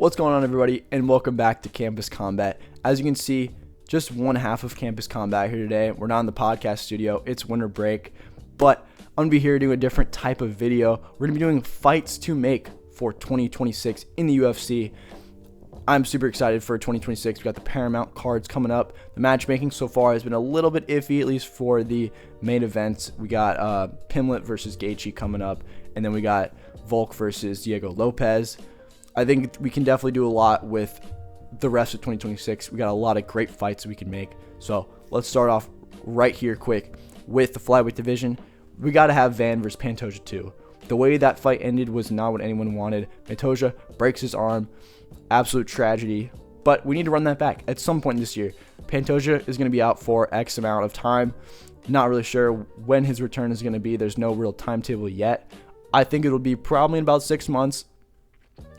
What's going on, everybody, and welcome back to Campus Combat. As you can see, just one half of Campus Combat here today. We're not in the podcast studio. It's winter break, but I'm going to be here doing a different type of video. We're going to be doing fights to make for 2026 in the UFC. I'm super excited for 2026. We got the Paramount cards coming up. The matchmaking so far has been a little bit iffy, at least for the main events. We got Pimlet versus Gaethje coming up, and then we got Volk versus Diego Lopez. I think we can definitely do a lot with the rest of 2026. We got a lot of great fights we can make. So let's start off right here quick with the flyweight division. We got to have Van versus Pantoja 2. The way that fight ended was not what anyone wanted. Pantoja breaks his arm. Absolute tragedy. But we need to run that back at some point this year. Pantoja is going to be out for X amount of time. Not really sure when his return is going to be. There's no real timetable yet. I think it'll be probably in about 6 months.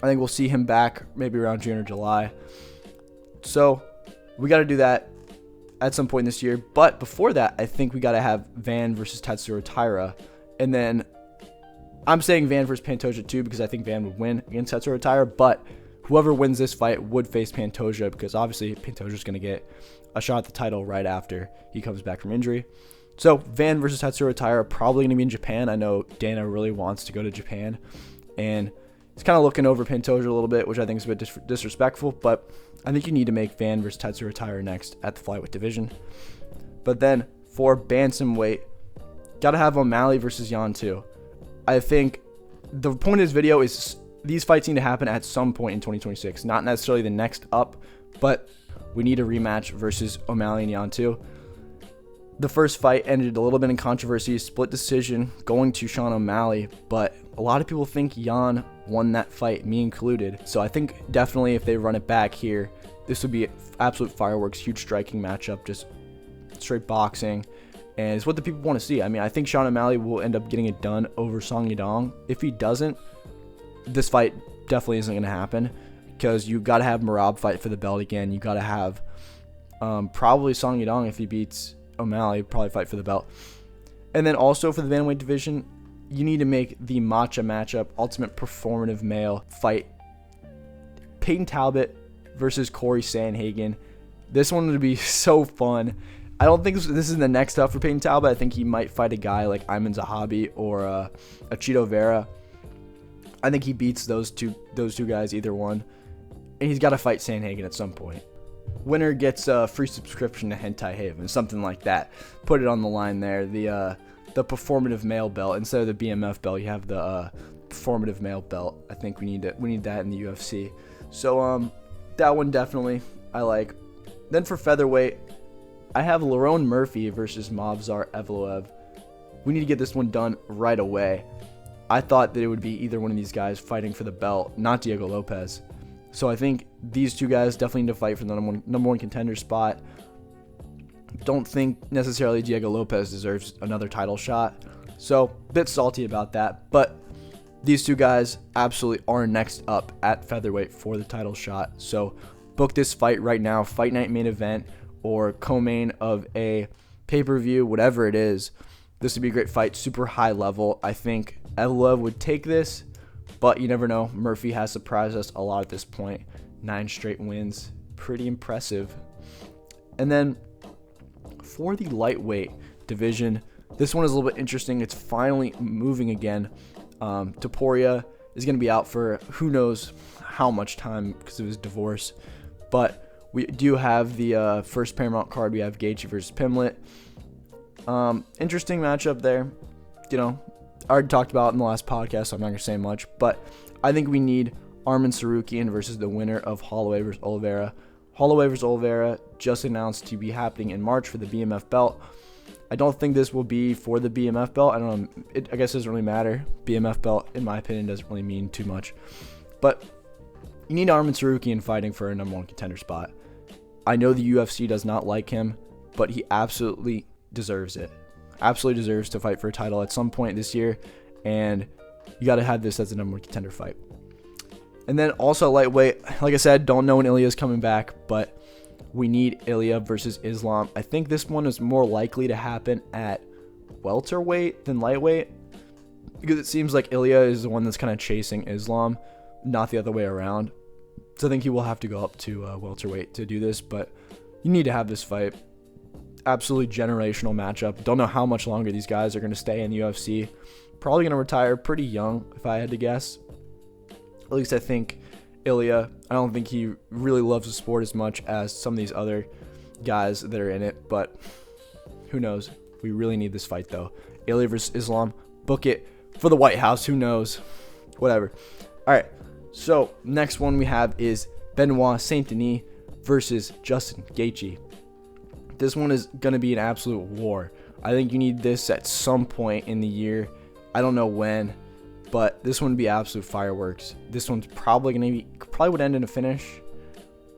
I think we'll see him back maybe around June or July. So we got to do that at some point this year. But before that, I think we got to have Van versus Tatsuro Taira. And then I'm saying Van versus Pantoja 2 because I think Van would win against Tatsuro Taira. But whoever wins this fight would face Pantoja because obviously Pantoja's going to get a shot at the title right after he comes back from injury. So Van versus Tatsuro Taira probably going to be in Japan. I know Dana really wants to go to Japan. And he's kind of looking over Pantoja a little bit, which I think is a bit disrespectful, but I think you need to make Van versus Tatsuro Taira next at the flyweight division. But then for bantamweight, got to have O'Malley versus Yan 2. I think the point of this video is these fights need to happen at some point in 2026, not necessarily the next up, but we need a rematch versus O'Malley and Yan 2. The first fight ended a little bit in controversy, split decision, going to Sean O'Malley, but a lot of people think Yan won that fight, me included. So I think definitely if they run it back here, this would be absolute fireworks, huge striking matchup, just straight boxing, and it's what the people want to see. I mean, I think Sean O'Malley will end up getting it done over Song Yadong. If he doesn't, this fight definitely isn't going to happen because you got to have Merab fight for the belt again. You got to have probably Song Yadong if he beats O'Malley, probably fight for the belt. And then also for the bantamweight division, you need to make the matcha matchup, ultimate performative male fight. Peyton Talbot versus Corey Sandhagen. This one would be so fun. I don't think this is the next up for Peyton Talbot. I think he might fight a guy like Ayman Zahabi or a Chito Vera. I think he beats those two guys, either one. And he's got to fight Sandhagen at some point. Winner gets a free subscription to Hentai Haven, something like that. Put it on the line there. The performative male belt instead of the BMF belt, you have the performative male belt. I think we need that in the UFC. So that one definitely I like. Then for featherweight, I have Lerone Murphy versus Movsar Evloev. We need to get this one done right away. I thought that it would be either one of these guys fighting for the belt, not Diego Lopez. So I think these two guys definitely need to fight for the number one contender spot. Don't think necessarily Diego Lopez deserves another title shot. So a bit salty about that. But these two guys absolutely are next up at featherweight for the title shot. So book this fight right now. Fight night main event or co-main of a pay-per-view, whatever it is. This would be a great fight. Super high level. I think Evloev would take this. But you never know. Murphy has surprised us a lot at this point. 9 straight wins. Pretty impressive. And then for the lightweight division, this one is a little bit interesting. It's finally moving again. Topuria is going to be out for who knows how much time because of his divorce. But we do have the first Paramount card. We have Gaethje versus Pimlet. Interesting matchup there. You know, I already talked about it in the last podcast, so I'm not going to say much. But I think we need Arman Tsarukyan versus the winner of Holloway versus Oliveira. Holloway versus Oliveira just announced to be happening in March for the BMF belt. I don't think this will be for the BMF belt. I don't know. I guess it doesn't really matter. BMF belt, in my opinion, doesn't really mean too much. But you need Arman Tsarukyan fighting for a number one contender spot. I know the UFC does not like him, but he absolutely deserves it. Absolutely deserves to fight for a title at some point this year, and you got to have this as a number one contender fight. And then also lightweight, like I said, don't know when Ilya's coming back, but we need Ilya versus Islam. I think this one is more likely to happen at welterweight than lightweight because it seems like Ilya is the one that's kind of chasing Islam, not the other way around. So I think he will have to go up to welterweight to do this, but you need to have this fight. Absolutely generational matchup. Don't know how much longer these guys are going to stay in the UFC. Probably going to retire pretty young, if I had to guess. At least I think Ilya, I don't think he really loves the sport as much as some of these other guys that are in it, but who knows? We really need this fight, though. Ilya versus Islam. Book it for the White House. Who knows? Whatever. All right. So next one we have is Benoit Saint-Denis versus Justin Gaethje. This one is going to be an absolute war. I think you need this at some point in the year. I don't know when, but this one would be absolute fireworks. This one's probably would end in a finish,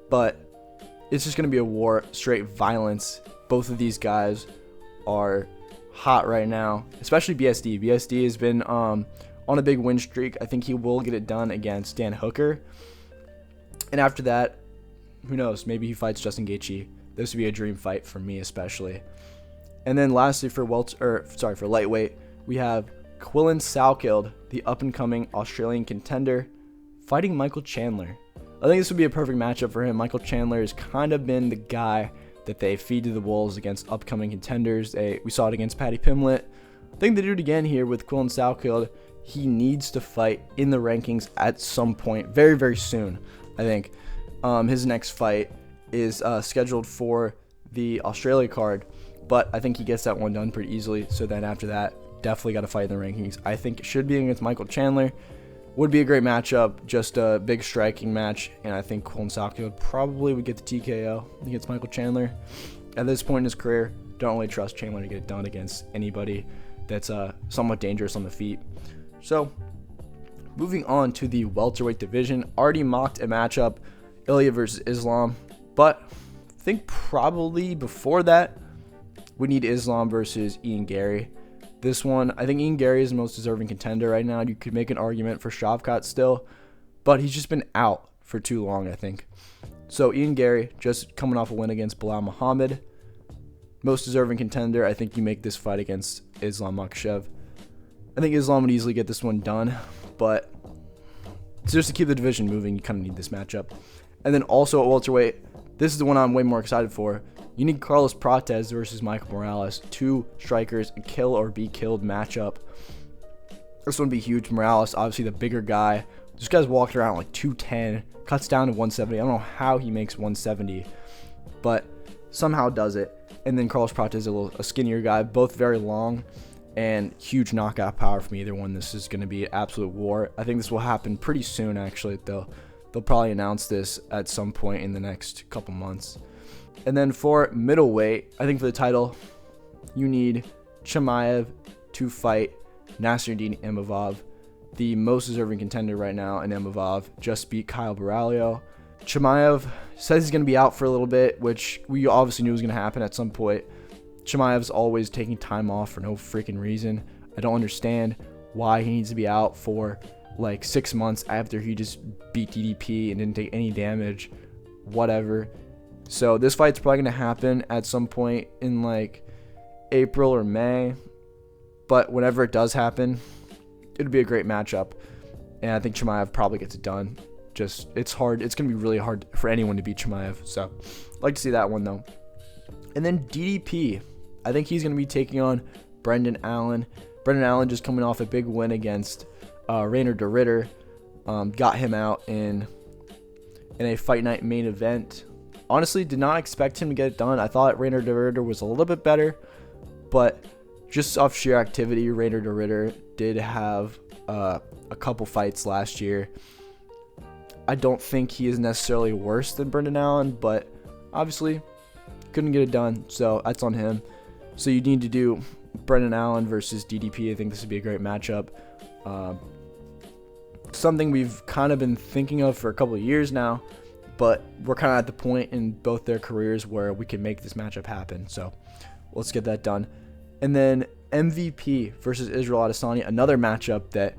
but it's just going to be a war, straight violence. Both of these guys are hot right now, especially BSD. BSD has been on a big win streak. I think he will get it done against Dan Hooker. And after that, who knows? Maybe he fights Justin Gaethje. This would be a dream fight for me, especially. And then lastly, for lightweight, we have Quillan Salkild, the up-and-coming Australian contender, fighting Michael Chandler. I think this would be a perfect matchup for him. Michael Chandler has kind of been the guy that they feed to the wolves against upcoming contenders. We saw it against Paddy Pimblett. I think they do it again here with Quillan Salkild. He needs to fight in the rankings at some point, very, very soon. I think his next fight is scheduled for the Australia card, but I think he gets that one done pretty easily. So then after that, definitely got to fight in the rankings. I think it should be against Michael Chandler. Would be a great matchup, just a big striking match, and I think Quillan Salkild probably would get the TKO against Michael Chandler. At this point in his career, don't really trust Chandler to get it done against anybody that's somewhat dangerous on the feet. So, moving on to the welterweight division, already mocked a matchup, Ilya versus Islam, but I think probably before that, we need Islam versus Ian Gary. This one, I think Ian Gary is the most deserving contender right now. You could make an argument for Shavkat still, but he's just been out for too long, I think. So Ian Gary, just coming off a win against Bilal Muhammad, most deserving contender. I think you make this fight against Islam Makhachev. I think Islam would easily get this one done, but just to keep the division moving, you kind of need this matchup. And then also at welterweight, this is the one I'm way more excited for. You need Carlos Prates versus Michael Morales. Two strikers, a kill or be killed matchup. This one would be huge. Morales, obviously the bigger guy. This guy's walking around like 210, cuts down to 170. I don't know how he makes 170, but somehow does it. And then Carlos Prates is a skinnier guy, both very long and huge knockout power from either one. This is going to be an absolute war. I think this will happen pretty soon, actually. They'll probably announce this at some point in the next couple months. And then for middleweight, I think for the title, you need Chimaev to fight Nasruddin Imavov, the most deserving contender right now. And Imavov just beat Kyle Baralio. Chimaev says he's going to be out for a little bit, which we obviously knew was going to happen at some point. Chimaev's always taking time off for no freaking reason. I don't understand why he needs to be out for like 6 months after he just beat DDP and didn't take any damage. Whatever. So this fight's probably going to happen at some point in like April or May. But whenever it does happen, it'll be a great matchup. And I think Chimaev probably gets it done. It's hard. It's going to be really hard for anyone to beat Chimaev. So I'd like to see that one though. And then DDP. I think he's going to be taking on Brendan Allen. Brendan Allen just coming off a big win against Rainer de Ritter. Got him out in a fight night main event. Honestly, did not expect him to get it done. I thought Rainer de Ritter was a little bit better, but just off sheer activity, Rainer de Ritter did have a couple fights last year. I don't think he is necessarily worse than Brendan Allen, but obviously couldn't get it done, so that's on him. So you need to do Brendan Allen versus DDP. I think this would be a great matchup. Something we've kind of been thinking of for a couple of years now, but we're kind of at the point in both their careers where we can make this matchup happen. So let's get that done. And then MVP versus Israel Adesanya, another matchup that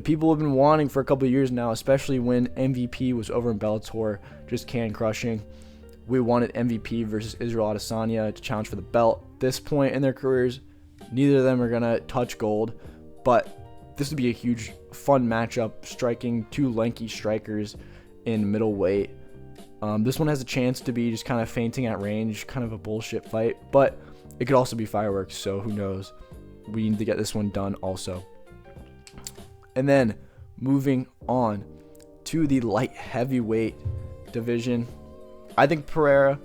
people have been wanting for a couple of years now, especially when MVP was over in Bellator, just can crushing. We wanted MVP versus Israel Adesanya to challenge for the belt. At this point in their careers, neither of them are going to touch gold, but this would be a huge, fun matchup, striking two lanky strikers. in middleweight. This one has a chance to be just kind of fainting at range, kind of a bullshit fight, but it could also be fireworks, so who knows. We need to get this one done also. And then moving on to the light heavyweight division, I think Pereira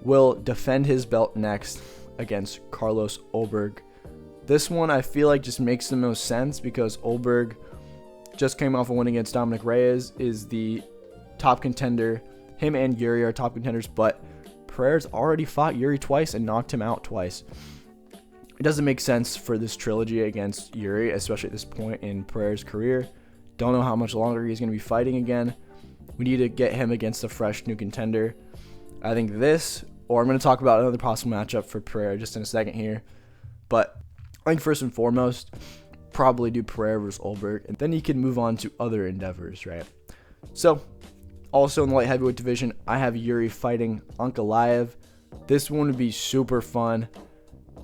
will defend his belt next against Carlos Ulberg. This one I feel like just makes the most sense because Ulberg just came off a win against Dominic Reyes, is the top contender. Him and Yuri are top contenders, but Pereira's already fought Yuri twice and knocked him out twice. It doesn't make sense for this trilogy against Yuri, especially at this point in Pereira's career. Don't know how much longer he's going to be fighting again. We need to get him against a fresh new contender. I think this, or I'm going to talk about another possible matchup for Pereira just in a second here. But I think first and foremost, probably do Pereira versus Ulberg, and then you can move on to other endeavors, right? So, also in the light heavyweight division, I have Yuri fighting Ankalaev. This one would be super fun.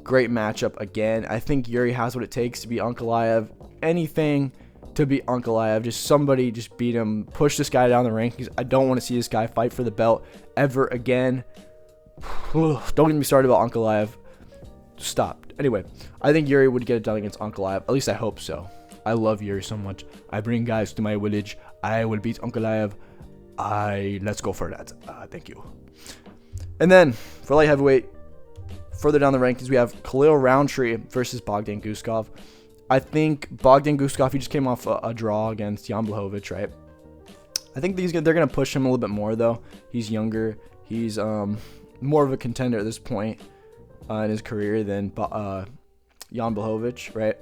Great matchup again. I think Yuri has what it takes to beat Ankalaev. Anything to beat Ankalaev. Just somebody just beat him. Push this guy down the rankings. I don't want to see this guy fight for the belt ever again. Don't get me started about Ankalaev. Stop. Anyway, I think Yuri would get it done against Ankalaev. At least I hope so. I love Yuri so much. I bring guys to my village. I will beat Ankalaev. Let's go for that. Thank you. And then for light heavyweight, further down the rankings, we have Khalil Roundtree versus Bogdan Guskov. I think Bogdan Guskov, he just came off a draw against Jan Blachowicz, right? I think they're going to push him a little bit more, though. He's younger. He's more of a contender at this point in his career than Jan Blachowicz, right?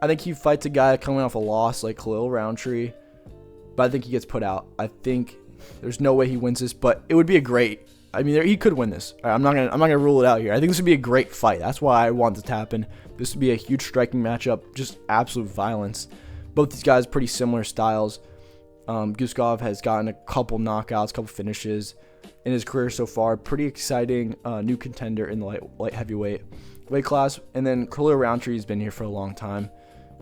I think he fights a guy coming off a loss like Khalil Roundtree, but I think he gets put out. I think there's no way he wins this, but it would be a great. I mean, he could win this. I'm not gonna rule it out here. I think this would be a great fight. That's why I want this to happen. This would be a huge striking matchup, just absolute violence. Both these guys pretty similar styles. Guskov has gotten a couple knockouts, couple finishes in his career so far. Pretty exciting new contender in the light heavyweight weight class. And then Khalil Roundtree has been here for a long time.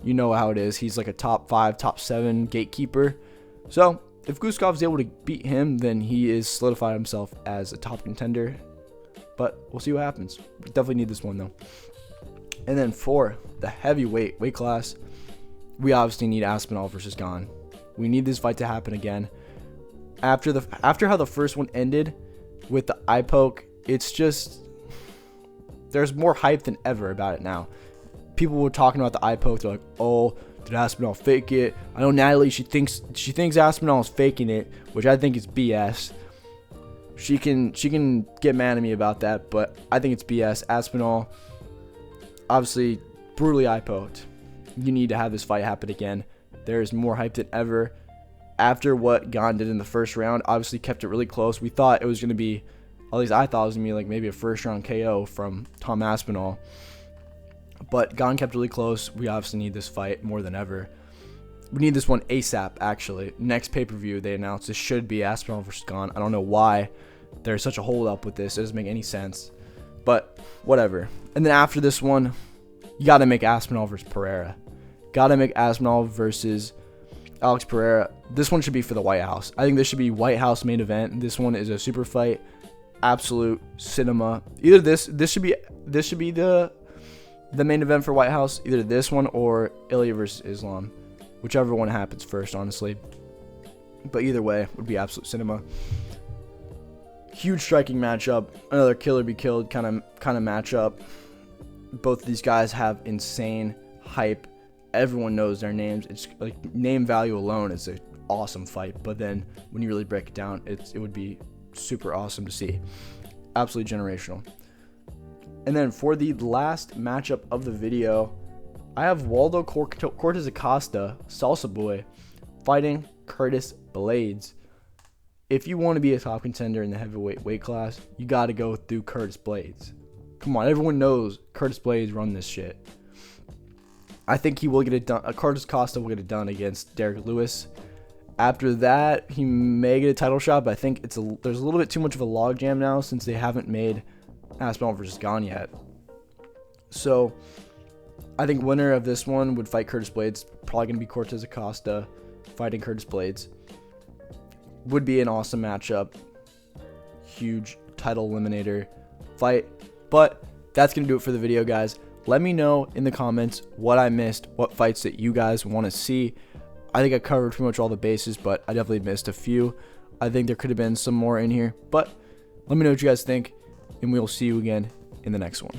You know how it is. He's like a top 5, top 7 gatekeeper. So if Guskov is able to beat him, then he is solidified himself as a top contender. But we'll see what happens. We definitely need this one, though. And then for the heavyweight weight class, we obviously need Aspinall versus Gane. We need this fight to happen again. After how the first one ended with the eye poke, it's just there's more hype than ever about it now. People were talking about the eye poke. They're like, "Oh, did Aspinall fake it?" I know Natalie. She thinks Aspinall is faking it, which I think is BS. She can get mad at me about that, but I think it's BS. Aspinall, obviously, brutally eye poked. You need to have this fight happen again. There is more hype than ever. After what Gane did in the first round, obviously kept it really close. We thought it was going to be, at least I thought it was going to be like maybe a first round KO from Tom Aspinall. But Gane kept really close. We obviously need this fight more than ever. We need this one ASAP, actually. Next pay-per-view, they announced this should be Aspinall versus Gane. I don't know why there's such a hold-up with this. It doesn't make any sense. But whatever. And then after this one, you got to make Aspinall versus Pereira. Got to make Aspinall versus Alex Pereira. This one should be for the White House. I think this should be White House main event. This one is a super fight. Absolute cinema. Either this should be the main event for White House. Either this one or Ilya versus Islam. Whichever one happens first, honestly. But either way, would be absolute cinema. Huge striking matchup. Another killer be killed kind of matchup. Both of these guys have insane hype. Everyone knows their names. It's like name value alone is an awesome fight. But then when you really break it down, it would be super awesome to see. Absolutely generational. And then for the last matchup of the video, I have Waldo Cortez Acosta, Salsa Boy, fighting Curtis Blades. If you want to be a top contender in the heavyweight weight class, you got to go through Curtis Blades. Come on, everyone knows Curtis Blades run this shit. I think he will get it done. Curtis Acosta will get it done against Derek Lewis. After that, he may get a title shot, but I think there's a little bit too much of a logjam now since they haven't made Aspinall versus Gane yet. So I think winner of this one would fight Curtis Blades. Probably going to be Cortez Acosta fighting Curtis Blades. would be an awesome matchup. Huge title eliminator fight. But that's going to do it for the video, guys. Let me know in the comments what I missed, what fights that you guys want to see. I think I covered pretty much all the bases, but I definitely missed a few. I think there could have been some more in here, but let me know what you guys think, and we'll see you again in the next one.